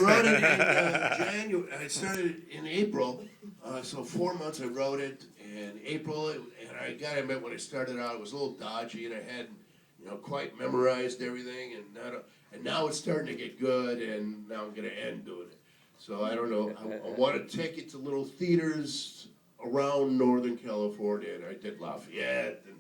I wrote it in January. I started in April, so 4 months I wrote it in April, and I gotta admit, when I started out, it was a little dodgy, and I hadn't, quite memorized everything, and now it's starting to get good, and now I'm gonna end doing it. So I don't know. I want to take it to little theaters around Northern California, and I did Lafayette, and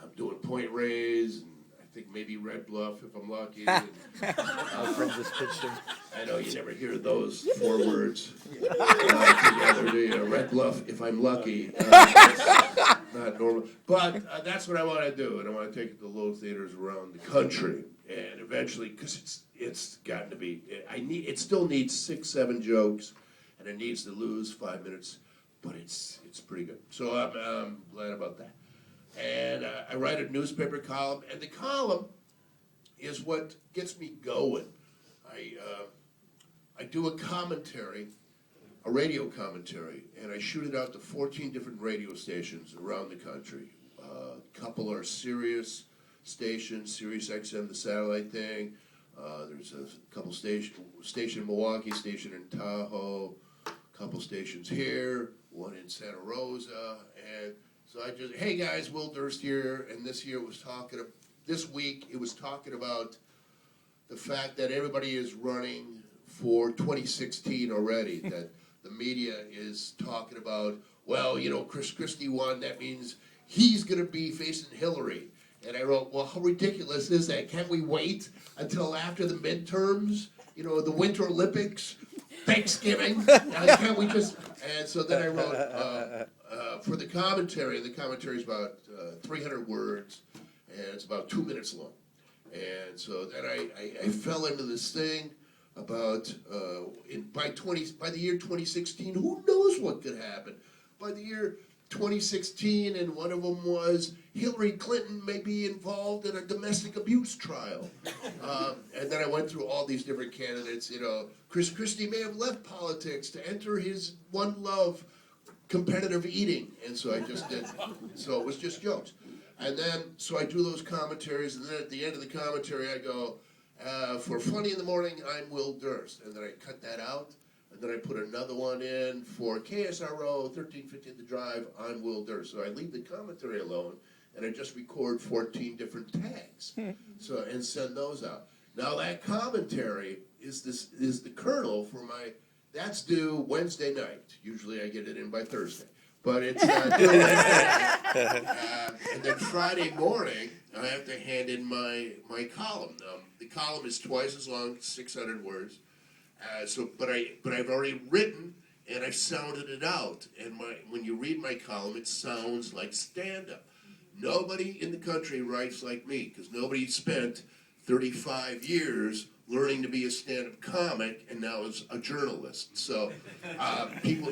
I'm doing Point Reyes, and I think maybe Red Bluff if I'm lucky. And, My friend just pitched him. I know you never hear those 4 words together, do you? Red Bluff if I'm lucky. That's not normal. But that's what I want to do, and I want to take it to little theaters around the country, and eventually, because it's gotten to be, it still needs 6, 7 jokes, and it needs to lose 5 minutes, but it's pretty good. So I'm glad about that. And I write a newspaper column, and the column is what gets me going. I do a commentary, a radio commentary, and I shoot it out to 14 different radio stations around the country. A couple are Sirius stations, Sirius XM, the satellite thing. There's a couple station in Milwaukee, station in Tahoe, a couple stations here, one in Santa Rosa, and so I just, hey guys, Will Durst here, and this week it was talking about the fact that everybody is running for 2016 already, that the media is talking about, well, Chris Christie won, that means he's going to be facing Hillary. And I wrote, well, how ridiculous is that? Can't we wait until after the midterms, the Winter Olympics, Thanksgiving? Can't we just... And so then I wrote, for the commentary is about 300 words, and it's about 2 minutes long. And so then I fell into this thing about, by the year 2016, who knows what could happen? By the year 2016, and one of them was Hillary Clinton may be involved in a domestic abuse trial. And then I went through all these different candidates. Chris Christie may have left politics to enter his one love, competitive eating. And so I just did. So it was just jokes. And then, so I do those commentaries, and then at the end of the commentary I go, for Funny in the Morning, I'm Will Durst. And then I cut that out. And then I put another one in for KSRO, 1350 The Drive, I'm Will Durst. So I leave the commentary alone, and I just record 14 different tags, and send those out. Now that commentary is the kernel for that's due Wednesday night. Usually I get it in by Thursday, but it's due Wednesday. And then Friday morning, I have to hand in my column. The column is twice as long, 600 words. But I've already written and I've sounded it out. And when you read my column, it sounds like stand-up. Nobody in the country writes like me, because nobody spent 35 years learning to be a stand-up comic and now is a journalist. So people